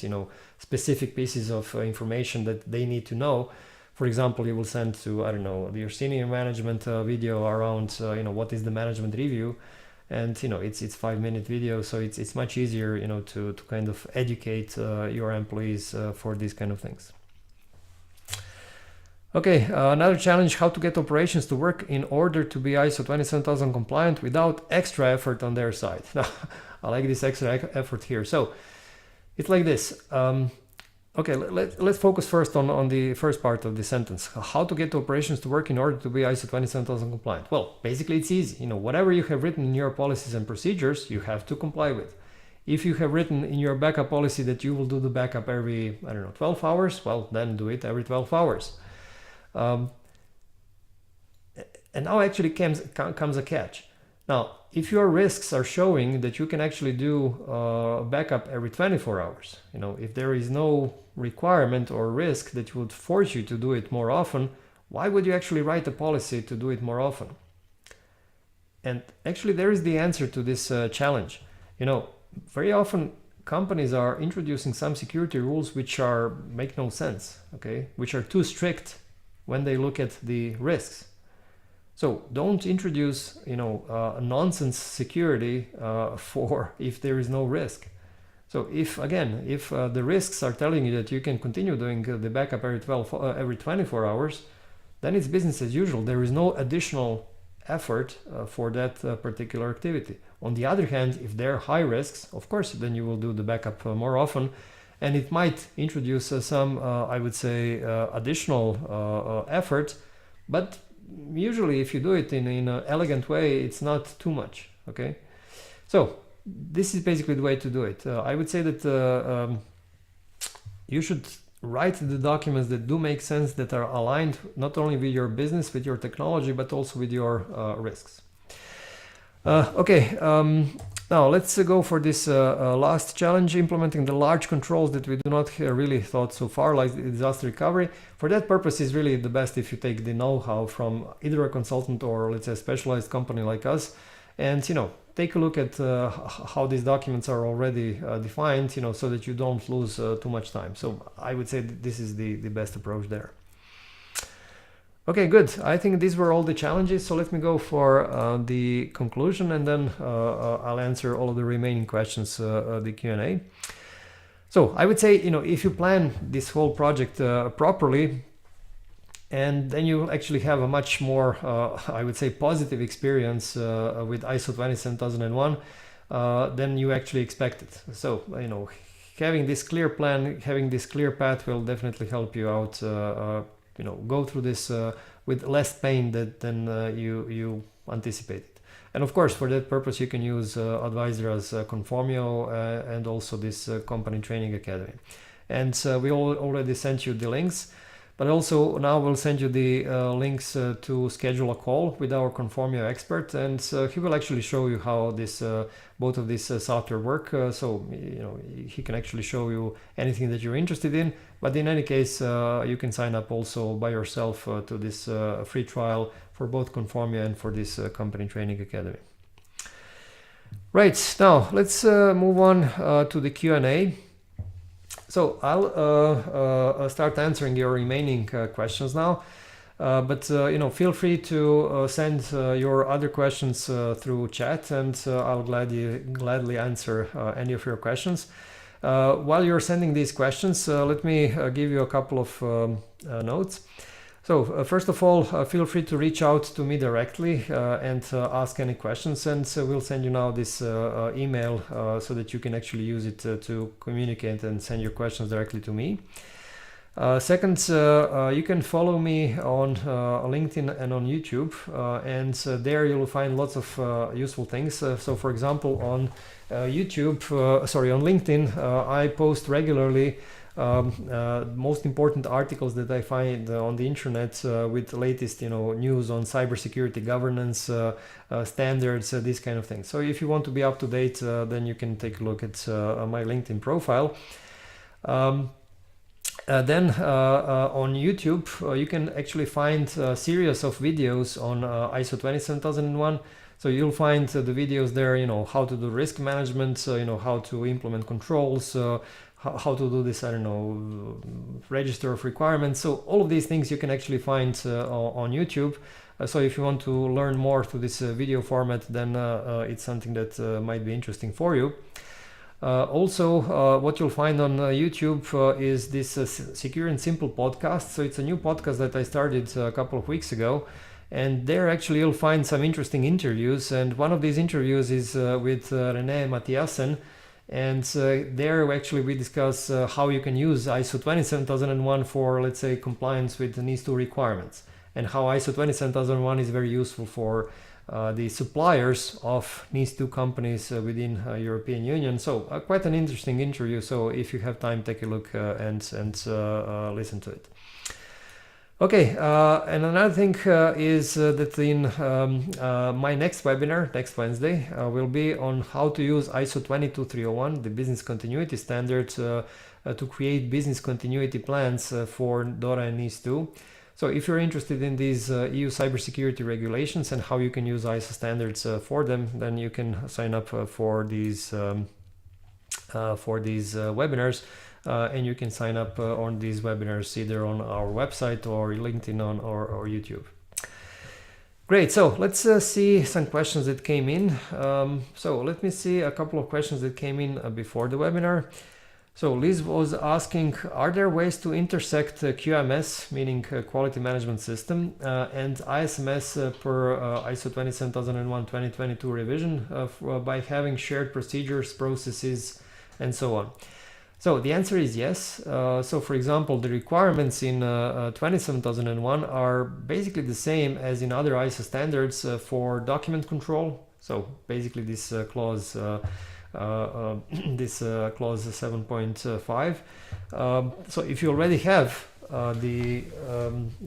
specific pieces of information that they need to know. For example, you will send to, I don't know, your senior management video around, what is the management review, and it's 5-minute video, so it's much easier, to kind of educate your employees for these kind of things. Okay, another challenge: how to get operations to work in order to be ISO 27000 compliant without extra effort on their side. Now, I like this extra effort here. So it's like this. Okay, let's focus first on the first part of the sentence. How to get operations to work in order to be ISO 27000 compliant? Well, basically it's easy. Whatever you have written in your policies and procedures, you have to comply with. If you have written in your backup policy that you will do the backup every, 12 hours, well, then do it every 12 hours. And now actually comes a catch. Now, if your risks are showing that you can actually do backup every 24 hours, if there is no requirement or risk that would force you to do it more often, why would you actually write a policy to do it more often? And actually there is the answer to this challenge. Very often companies are introducing some security rules which make no sense, okay, which are too strict when they look at the risks. So don't introduce, nonsense security for if there is no risk. So if the risks are telling you that you can continue doing the backup every 24 hours, then it's business as usual. There is no additional effort for that particular activity. On the other hand, if there are high risks, of course, then you will do the backup more often. And it might introduce some, I would say, additional effort, but usually if you do it in an elegant way, it's not too much, okay? So this is basically the way to do it. I would say that you should write the documents that do make sense, that are aligned not only with your business, with your technology, but also with your risks. Okay. Now let's go for this last challenge, implementing the large controls that we do not really thought so far, like disaster recovery. For that purpose, is really the best if you take the know-how from either a consultant or, let's say, a specialized company like us, and take a look at how these documents are already defined, so that you don't lose too much time. So I would say that this is the best approach there. Okay, good. I think these were all the challenges. So let me go for the conclusion, and then I'll answer all of the remaining questions, the Q&A. So I would say, if you plan this whole project properly, and then you actually have a much more, I would say, positive experience with ISO 27001 than you actually expected. So, having this clear plan, having this clear path will definitely help you out, go through this with less pain than you anticipated. And of course, for that purpose, you can use advisor as 𝗂𝗲𝗏𝗀𝗏 and also this company training academy. And we already sent you the links, but also now we'll send you the links to schedule a call with our 𝗂𝗲𝗏𝗏 expert, and he will actually show you how this both of these software work. So he can actually show you anything that you're interested in. But in any case, you can sign up also by yourself to this free trial for both 𝗂𝗲𝗏𝗏 and for this company training academy. Right, now let's move on to the Q&A. So I'll start answering your remaining questions now, but feel free to send your other questions through chat, and I'll gladly answer any of your questions. While you're sending these questions, let me give you a couple of notes. So first of all, feel free to reach out to me directly and ask any questions, and we'll send you now this email so that you can actually use it to communicate and send your questions directly to me. Second, you can follow me on LinkedIn and on YouTube, and there you'll find lots of useful things. So for example, on on LinkedIn, I post regularly most important articles that I find on the internet with the latest news on cybersecurity governance standards, these kind of things. So if you want to be up to date, then you can take a look at my LinkedIn profile. Then on YouTube, you can actually find a series of videos on ISO 27001. So you'll find the videos there, how to do risk management, how to implement controls, how to do this, register of requirements. So all of these things you can actually find on YouTube. So if you want to learn more through this video format, then it's something that might be interesting for you. Also, what you'll find on YouTube is this Secure and Simple podcast. So it's a new podcast that I started a couple of weeks ago. And there actually you'll find some interesting interviews. And one of these interviews is with René Mathiasen. And there actually we discuss how you can use ISO 27001 for, let's say, compliance with the NIS2 requirements, and how ISO 27001 is very useful for the suppliers of NIS2 companies within European Union. So quite an interesting interview. So if you have time, take a look and listen to it. Okay, and another thing is that in my next webinar, next Wednesday, will be on how to use ISO 22301, the business continuity standard, to create business continuity plans for DORA and NIS2. So if you're interested in these EU cybersecurity regulations and how you can use ISO standards for them, then you can sign up for these webinars. And you can sign up on these webinars either on our website or LinkedIn or YouTube. Great, so let's see some questions that came in. So let me see a couple of questions that came in before the webinar. So Liz was asking, are there ways to intersect QMS, meaning Quality Management System, and ISMS per ISO 27001-2022 revision by having shared procedures, processes, and so on? So the answer is yes. So for example, the requirements in 27001 are basically the same as in other ISO standards for document control. So basically this clause clause 7.5. So if you already have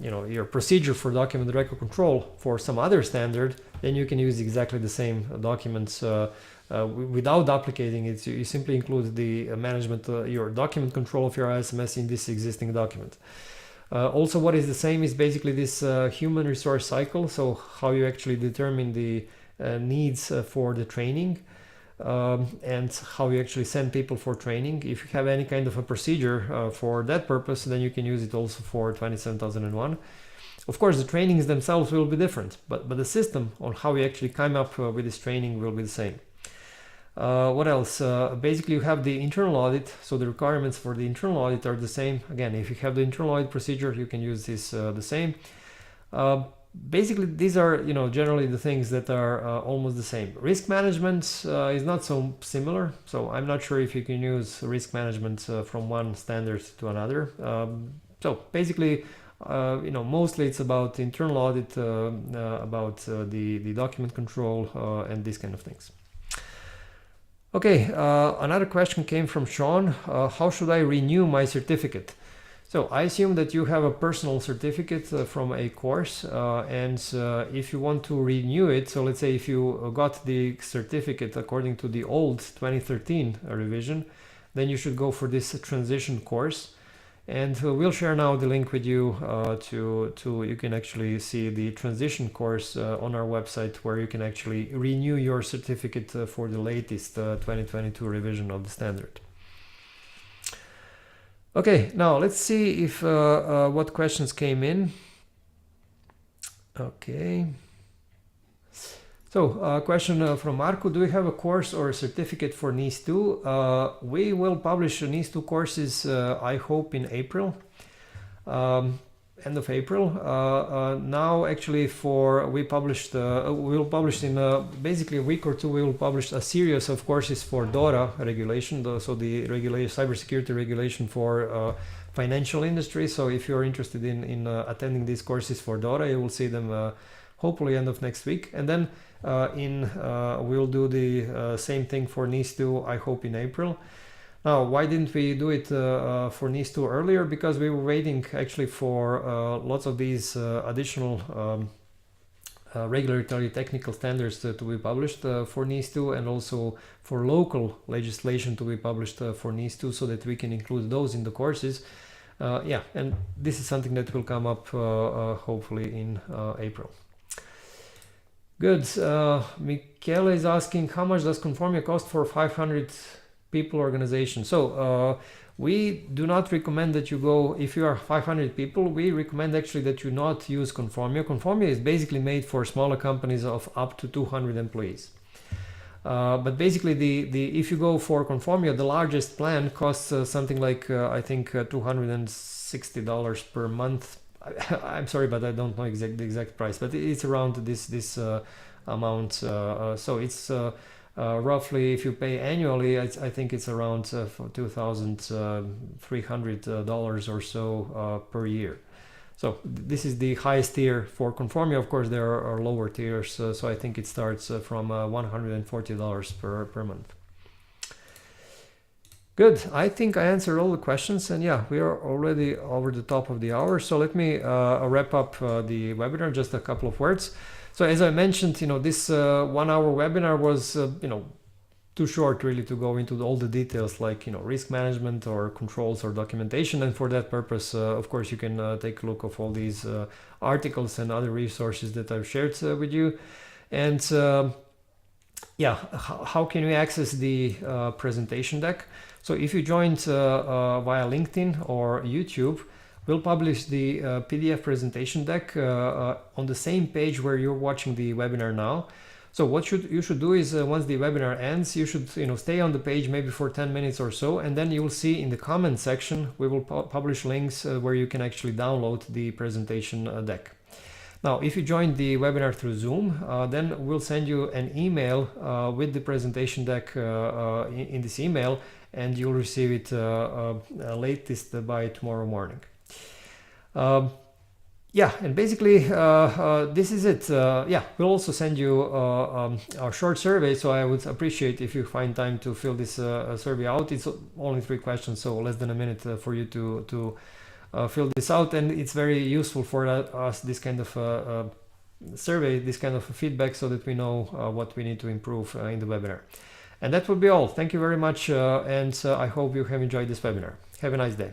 your procedure for document record control for some other standard, then you can use exactly the same documents without duplicating it. You simply include the management, your document control of your ISMS in this existing document. Also, what is the same is basically this human resource cycle. So how you actually determine the needs for the training and how you actually send people for training. If you have any kind of a procedure for that purpose, then you can use it also for 27001. Of course, the trainings themselves will be different, but the system on how you actually come up with this training will be the same. What else? Basically, you have the internal audit, so the requirements for the internal audit are the same. Again, if you have the internal audit procedure, you can use this the same. basically these are, you know, generally the things that are almost the same. Risk management is not so similar, so I'm not sure if you can use risk management from one standard to another. So basically, you know, mostly it's about internal audit, about the document control, and these kind of things. Okay, another question came from Sean. How should I renew my certificate? So I assume that you have a personal certificate from a course, and if you want to renew it, so let's say if you got the certificate according to the old 2013 revision, then you should go for this transition course. And we'll share now the link with you you can actually see the transition course on our website, where you can actually renew your certificate for the latest 2022 revision of the standard. Okay, now let's see if what questions came in. Okay. So, question from Marco: do we have a course or a certificate for NIS2? We will publish NIS2 courses, I hope, in April, end of April. Now, actually, we'll publish in basically a week or two. We will publish a series of courses for DORA regulation, so the cybersecurity regulation for financial industry. So, if you're interested in attending these courses for DORA, you will see them hopefully end of next week, and then we'll do the same thing for NIS2, I hope, in April. Now, why didn't we do it for NIS2 earlier? Because we were waiting actually for lots of these additional regulatory technical standards to be published for NIS2, and also for local legislation to be published for NIS2, so that we can include those in the courses. Yeah, and this is something that will come up hopefully in April. Good. Michele is asking, how much does Conformia cost for 500 people organization? So we do not recommend that you go, if you are 500 people, we recommend actually that you not use Conformia. Conformia is basically made for smaller companies of up to 200 employees. But basically, if you go for Conformia, the largest plan costs something like, I think, $260 per month. I'm sorry, but I don't know the exact price, but it's around this amount. So it's roughly, if you pay annually, I think it's around $2,300 or so per year. So this is the highest tier for Conformia. Of course, there are lower tiers, so I think it starts from $140 per month. Good. I think I answered all the questions, and yeah, we are already over the top of the hour. So let me wrap up the webinar. Just a couple of words. So as I mentioned, you know, this 1 hour webinar was, you know, too short really to go into all the details, like, you know, risk management or controls or documentation. And for that purpose, of course, you can take a look of all these articles and other resources that I've shared with you. And yeah, how can we access the presentation deck? So if you joined via LinkedIn or YouTube, we'll publish the PDF presentation deck on the same page where you're watching the webinar now. So what you should do is once the webinar ends, you should, you know, stay on the page maybe for 10 minutes or so, and then you will see in the comment section we will publish links where you can actually download the presentation deck. Now, if you join the webinar through Zoom, then we'll send you an email with the presentation deck in this email, and you'll receive it latest by tomorrow morning. Yeah, and basically this is it. Yeah, we'll also send you our short survey, so I would appreciate if you find time to fill this survey out. It's only 3 questions, so less than a minute for you to fill this out, and it's very useful for us, this kind of survey, this kind of feedback, so that we know what we need to improve in the webinar. And that would be all. Thank you very much, and I hope you have enjoyed this webinar. Have a nice day.